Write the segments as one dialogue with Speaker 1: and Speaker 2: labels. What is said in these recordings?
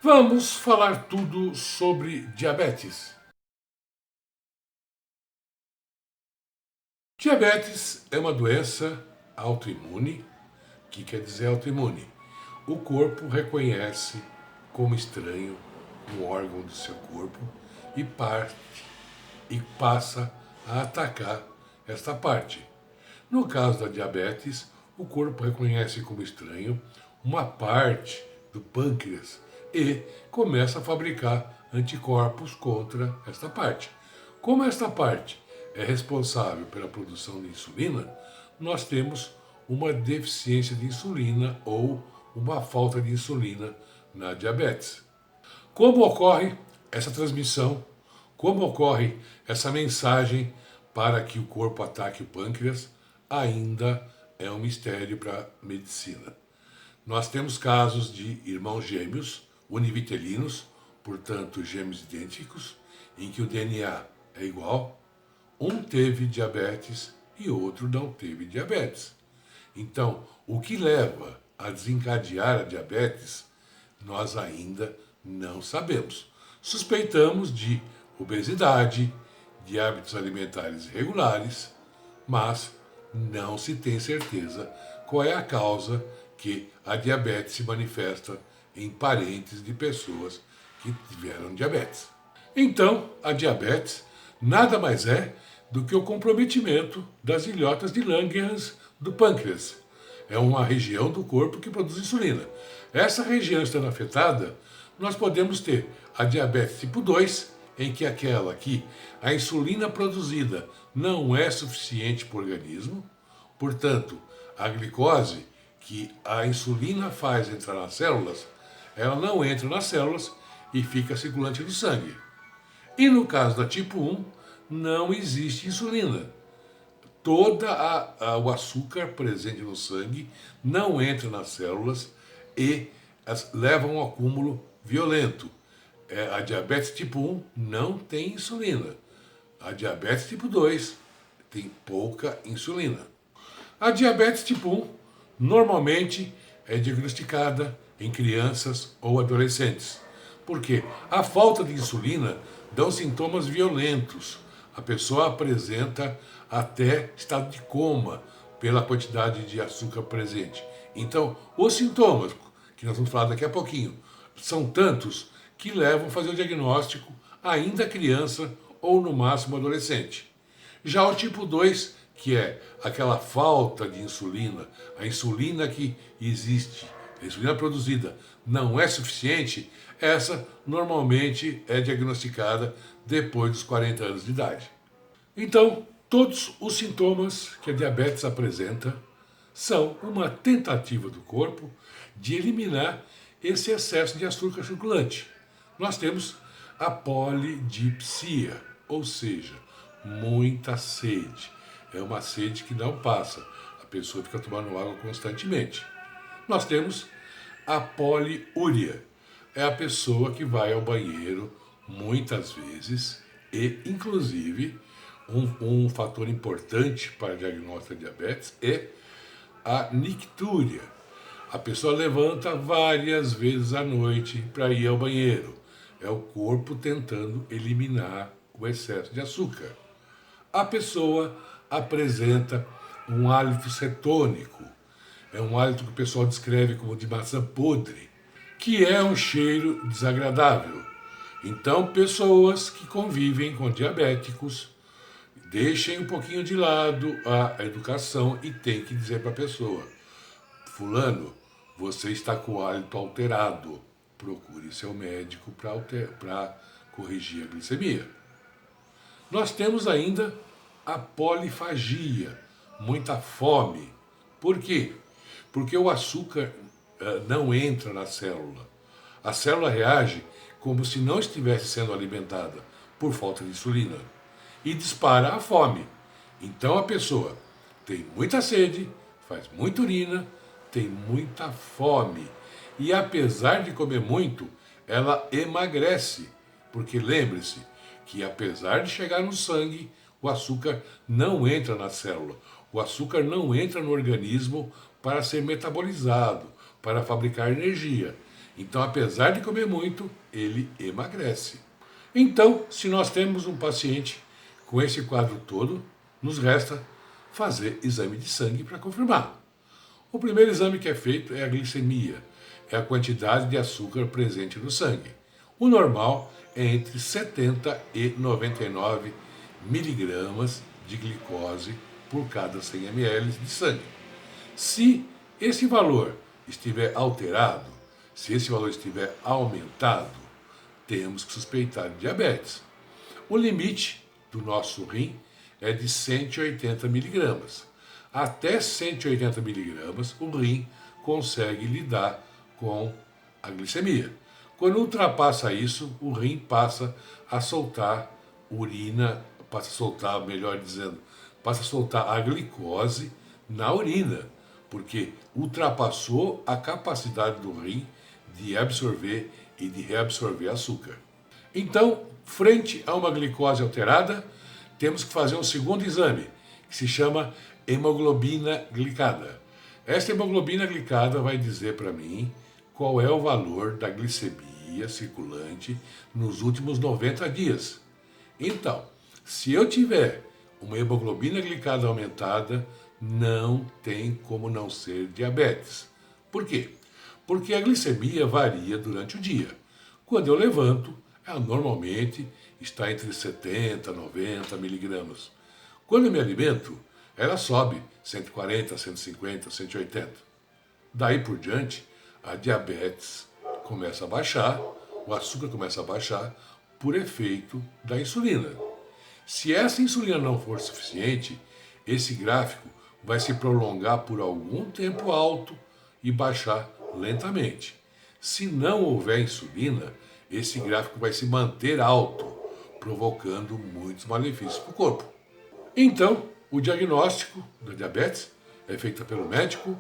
Speaker 1: Vamos falar tudo sobre diabetes. Diabetes é uma doença autoimune. O que quer dizer autoimune? O corpo reconhece como estranho um órgão do seu corpo e parte e passa a atacar esta parte. No caso da diabetes, o corpo reconhece como estranho uma parte do pâncreas e começa a fabricar anticorpos contra esta parte. Como esta parte é responsável pela produção de insulina, nós temos uma deficiência de insulina ou uma falta de insulina na diabetes. Como ocorre essa transmissão? Como ocorre essa mensagem para que o corpo ataque o pâncreas? Ainda é um mistério para a medicina. Nós temos casos de irmãos gêmeos univitelinos, portanto gêmeos idênticos, em que o DNA é igual. Um teve diabetes e outro não teve diabetes. Então, o que leva a desencadear a diabetes, nós ainda não sabemos. Suspeitamos de obesidade, de hábitos alimentares irregulares, mas não se tem certeza qual é a causa que a diabetes se manifesta em parentes de pessoas que tiveram diabetes. Então, a diabetes nada mais é do que o comprometimento das ilhotas de Langerhans do pâncreas. É uma região do corpo que produz insulina. Essa região estando afetada, nós podemos ter a diabetes tipo 2, em que aquela que a insulina produzida não é suficiente para o organismo, portanto, a glicose que a insulina faz entrar nas células, ela não entra nas células e fica circulante no sangue. E no caso da tipo 1, não existe insulina. Todo o açúcar presente no sangue não entra nas células e leva a um acúmulo violento. A diabetes tipo 1 não tem insulina. A diabetes tipo 2 tem pouca insulina. A diabetes tipo 1 normalmente é diagnosticada em crianças ou adolescentes, porque a falta de insulina dá sintomas violentos. A pessoa apresenta até estado de coma pela quantidade de açúcar presente. Então, os sintomas, que nós vamos falar daqui a pouquinho, são tantos que levam a fazer o diagnóstico ainda criança ou no máximo adolescente. Já o tipo 2, que é aquela falta de insulina, a insulina que existe, a insulina produzida não é suficiente, essa normalmente é diagnosticada depois dos 40 anos de idade. Então, todos os sintomas que a diabetes apresenta são uma tentativa do corpo de eliminar esse excesso de açúcar circulante. Nós temos a polidipsia, ou seja, muita sede. É uma sede que não passa, a pessoa fica tomando água constantemente. Nós temos a poliúria, é a pessoa que vai ao banheiro muitas vezes e, inclusive, um fator importante para o diagnóstico de diabetes é a nictúria. A pessoa levanta várias vezes à noite para ir ao banheiro. É o corpo tentando eliminar o excesso de açúcar. A pessoa apresenta um hálito cetônico. É um hálito que o pessoal descreve como de maçã podre, que é um cheiro desagradável. Então, pessoas que convivem com diabéticos deixem um pouquinho de lado a educação e tem que dizer para a pessoa: fulano, você está com o hálito alterado, procure seu médico para corrigir a glicemia. Nós temos ainda a polifagia, muita fome. Por quê? Porque o açúcar não entra na célula. A célula reage como se não estivesse sendo alimentada por falta de insulina e dispara a fome. Então a pessoa tem muita sede, faz muita urina, tem muita fome e apesar de comer muito, ela emagrece, porque lembre-se que apesar de chegar no sangue, o açúcar não entra na célula, o açúcar não entra no organismo para ser metabolizado, para fabricar energia. Então, apesar de comer muito, ele emagrece. Então, se nós temos um paciente com esse quadro todo, nos resta fazer exame de sangue para confirmar. O primeiro exame que é feito é a glicemia, é a quantidade de açúcar presente no sangue. O normal é entre 70 e 99 miligramas de glicose por cada 100 ml de sangue. Se esse valor estiver alterado, se esse valor estiver aumentado, temos que suspeitar de diabetes. O limite do nosso rim é de 180 miligramas. Até 180 miligramas, o rim consegue lidar com a glicemia. Quando ultrapassa isso, o rim passa a soltar urina, passa a soltar, melhor dizendo, passa a soltar a glicose na urina, porque ultrapassou a capacidade do rim de absorver e de reabsorver açúcar. Então, frente a uma glicose alterada, temos que fazer um segundo exame, que se chama hemoglobina glicada. Esta hemoglobina glicada vai dizer para mim qual é o valor da glicemia circulante nos últimos 90 dias. Então, se eu tiver uma hemoglobina glicada aumentada, não tem como não ser diabetes. Por quê? Porque a glicemia varia durante o dia. Quando eu levanto, ela normalmente está entre 70 e 90 miligramas. Quando eu me alimento, ela sobe 140, 150, 180. Daí por diante, a diabetes começa a baixar, o açúcar começa a baixar por efeito da insulina. Se essa insulina não for suficiente, esse gráfico vai se prolongar por algum tempo alto e baixar lentamente. Se não houver insulina, esse gráfico vai se manter alto, provocando muitos malefícios para o corpo. Então, o diagnóstico da diabetes é feito pelo médico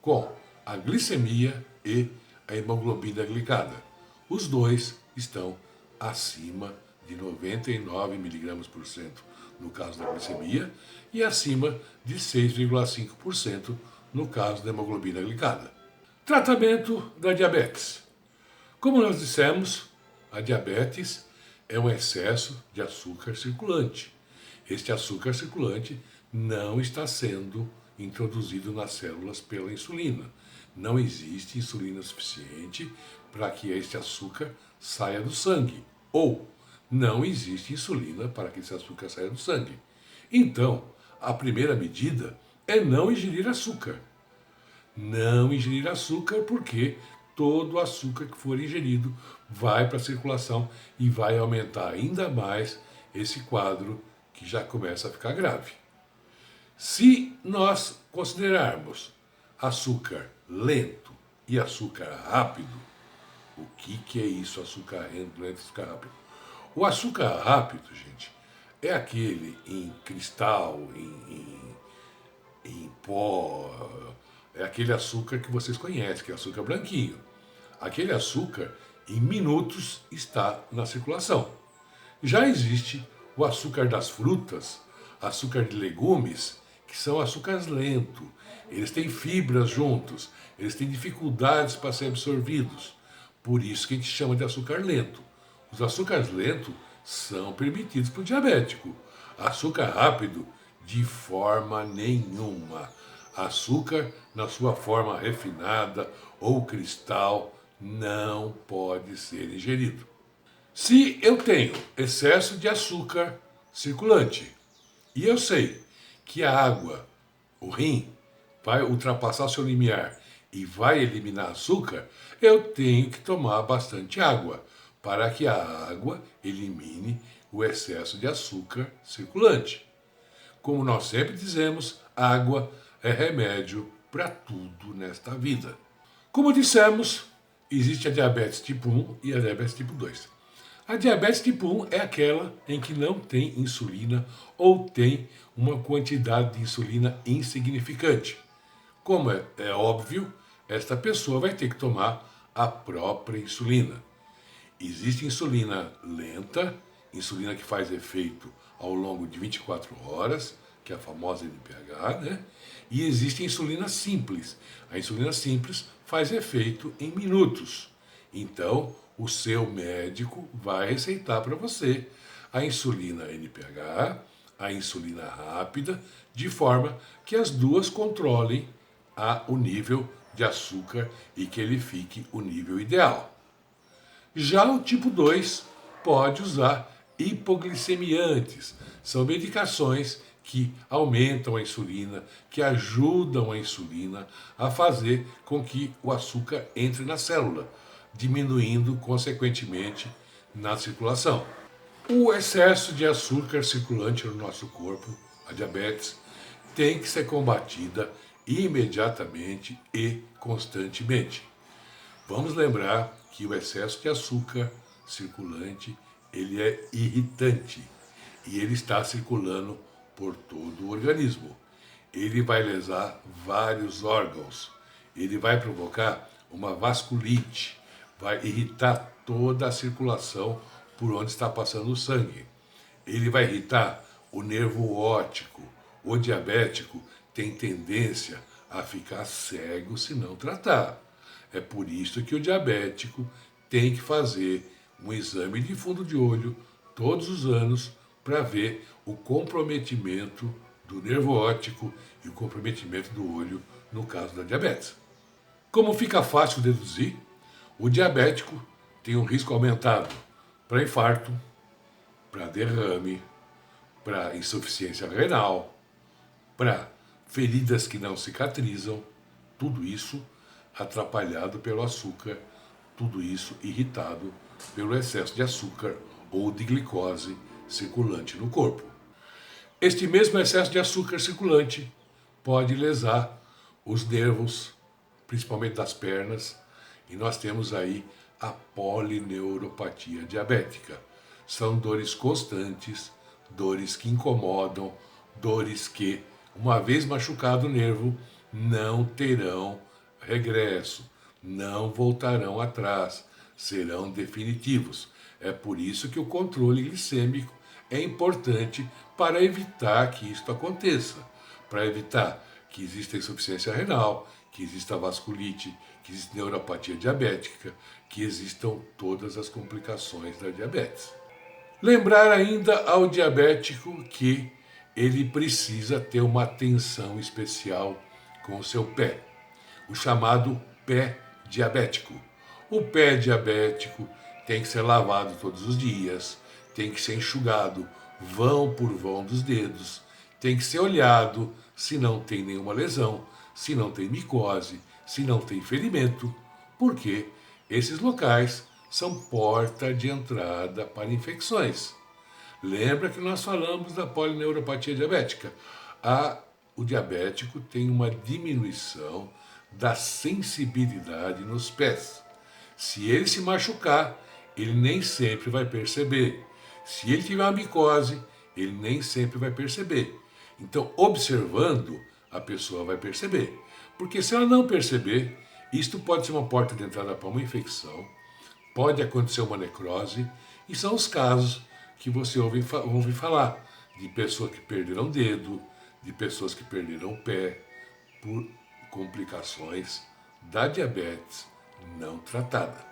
Speaker 1: com a glicemia e a hemoglobina glicada. Os dois estão acima de 99 miligramas por cento no caso da glicemia e acima de 6,5% no caso da hemoglobina glicada. Tratamento da diabetes. Como nós dissemos, a diabetes é um excesso de açúcar circulante. Este açúcar circulante não está sendo introduzido nas células pela insulina. Não existe insulina suficiente para que este açúcar saia do sangue. Ou não existe insulina para que esse açúcar saia do sangue. Então, a primeira medida é não ingerir açúcar. Não ingerir açúcar porque todo o açúcar que for ingerido vai para a circulação e vai aumentar ainda mais esse quadro que já começa a ficar grave. Se nós considerarmos açúcar lento e açúcar rápido, o que é isso, açúcar lento e açúcar rápido? O açúcar rápido, gente, é aquele em cristal, em pó, é aquele açúcar que vocês conhecem, que é açúcar branquinho. Aquele açúcar, em minutos, está na circulação. Já existe o açúcar das frutas, açúcar de legumes, que são açúcares lentos. Eles têm fibras juntos, eles têm dificuldades para serem absorvidos. Por isso que a gente chama de açúcar lento. Os açúcares lentos são permitidos para o diabético. Açúcar rápido, de forma nenhuma. Açúcar, na sua forma refinada ou cristal, não pode ser ingerido. Se eu tenho excesso de açúcar circulante e eu sei que a água, o rim, vai ultrapassar o seu limiar e vai eliminar açúcar, eu tenho que tomar bastante água para que a água elimine o excesso de açúcar circulante. Como nós sempre dizemos, água é remédio para tudo nesta vida. Como dissemos, existe a diabetes tipo 1 e a diabetes tipo 2. A diabetes tipo 1 é aquela em que não tem insulina ou tem uma quantidade de insulina insignificante. Como é óbvio, esta pessoa vai ter que tomar a própria insulina. Existe insulina lenta, insulina que faz efeito ao longo de 24 horas, que é a famosa NPH, né? E existe a insulina simples. A insulina simples faz efeito em minutos. Então, o seu médico vai receitar para você a insulina NPH, a insulina rápida, de forma que as duas controlem o nível de açúcar e que ele fique o nível ideal. Já o tipo 2 pode usar hipoglicemiantes. São medicações que aumentam a insulina, que ajudam a insulina a fazer com que o açúcar entre na célula, diminuindo consequentemente na circulação. O excesso de açúcar circulante no nosso corpo, a diabetes, tem que ser combatida imediatamente e constantemente. Vamos lembrar que o excesso de açúcar circulante, ele é irritante e ele está circulando por todo o organismo. Ele vai lesar vários órgãos, ele vai provocar uma vasculite, vai irritar toda a circulação por onde está passando o sangue. Ele vai irritar o nervo óptico. O diabético tem tendência a ficar cego se não tratar. É por isso que o diabético tem que fazer um exame de fundo de olho todos os anos para ver o comprometimento do nervo óptico e o comprometimento do olho no caso da diabetes. Como fica fácil deduzir, o diabético tem um risco aumentado para infarto, para derrame, para insuficiência renal, para feridas que não cicatrizam, tudo isso atrapalhado pelo açúcar, tudo isso irritado pelo excesso de açúcar ou de glicose circulante no corpo. Este mesmo excesso de açúcar circulante pode lesar os nervos, principalmente das pernas, e nós temos aí a polineuropatia diabética. São dores constantes, dores que incomodam, dores que, uma vez machucado o nervo, não terão regresso, não voltarão atrás, serão definitivos. É por isso que o controle glicêmico é importante para evitar que isto aconteça, para evitar que exista insuficiência renal, que exista vasculite, que exista neuropatia diabética, que existam todas as complicações da diabetes. Lembrar ainda ao diabético que ele precisa ter uma atenção especial com o seu pé, o chamado pé diabético. O pé diabético tem que ser lavado todos os dias, tem que ser enxugado vão por vão dos dedos, tem que ser olhado se não tem nenhuma lesão, se não tem micose, se não tem ferimento, porque esses locais são porta de entrada para infecções. Lembra que nós falamos da polineuropatia diabética? O diabético tem uma diminuição da sensibilidade nos pés. Se ele se machucar, ele nem sempre vai perceber. Se ele tiver uma micose, ele nem sempre vai perceber. Então, observando, a pessoa vai perceber. Porque se ela não perceber, isto pode ser uma porta de entrada para uma infecção, pode acontecer uma necrose, e são os casos que você ouve falar de pessoas que perderam o dedo, de pessoas que perderam o pé, por complicações da diabetes não tratada.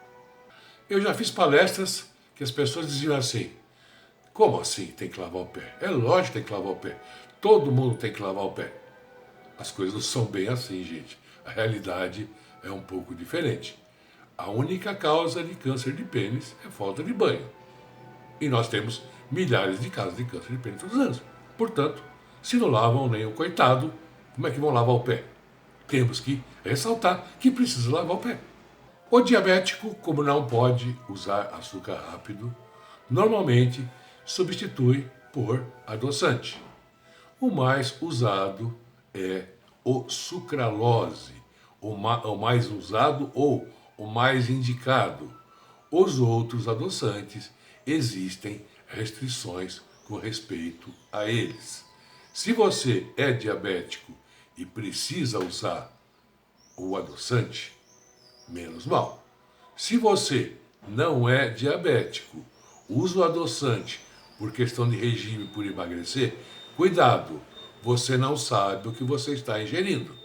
Speaker 1: Eu já fiz palestras que as pessoas diziam assim: como assim tem que lavar o pé? É lógico que tem que lavar o pé. Todo mundo tem que lavar o pé. As coisas não são bem assim, gente. A realidade é um pouco diferente. A única causa de câncer de pênis é falta de banho. E nós temos milhares de casos de câncer de pênis todos os anos. Portanto, se não lavam nem o coitado, como é que vão lavar o pé? Temos que ressaltar que precisa lavar o pé. O diabético, como não pode usar açúcar rápido, normalmente substitui por adoçante. O mais usado é o sucralose, o mais usado ou o mais indicado. Os outros adoçantes existem restrições com respeito a eles. Se você é diabético e precisa usar o adoçante, menos mal. Se você não é diabético, usa o adoçante por questão de regime, por emagrecer, cuidado, você não sabe o que você está ingerindo.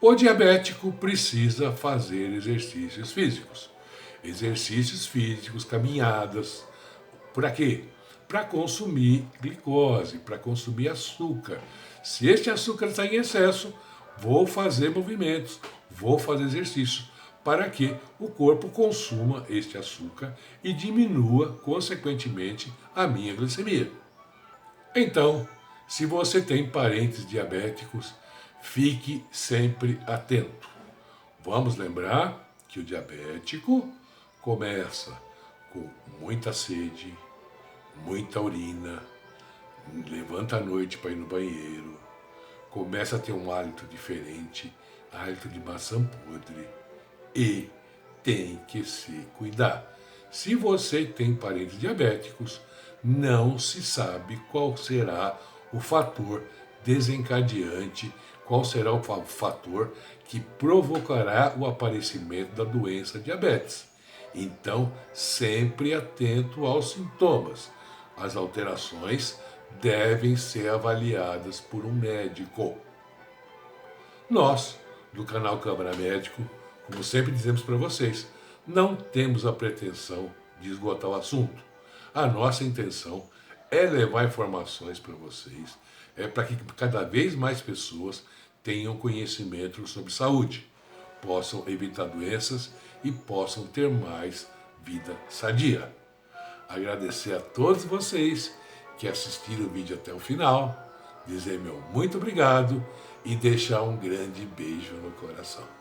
Speaker 1: O diabético precisa fazer exercícios físicos. exercícios físicos, caminhadas. Para quê? Para consumir glicose, para consumir açúcar. Se este açúcar está em excesso, vou fazer movimentos, vou fazer exercício, para que o corpo consuma este açúcar e diminua, consequentemente, a minha glicemia. Então, se você tem parentes diabéticos, fique sempre atento. Vamos lembrar que o diabético começa com muita sede, muita urina, levanta à noite para ir no banheiro, começa a ter um hálito diferente, hálito de maçã podre, e tem que se cuidar. Se você tem parentes diabéticos, não se sabe qual será o fator desencadeante, qual será o fator que provocará o aparecimento da doença diabetes. Então, sempre atento aos sintomas. As alterações devem ser avaliadas por um médico. Nós, do canal Câmara Médico, como sempre dizemos para vocês, não temos a pretensão de esgotar o assunto. A nossa intenção é levar informações para vocês, é para que cada vez mais pessoas tenham conhecimento sobre saúde, possam evitar doenças e possam ter mais vida sadia. Agradecer a todos vocês que assistiram o vídeo até o final, dizer meu muito obrigado e deixar um grande beijo no coração.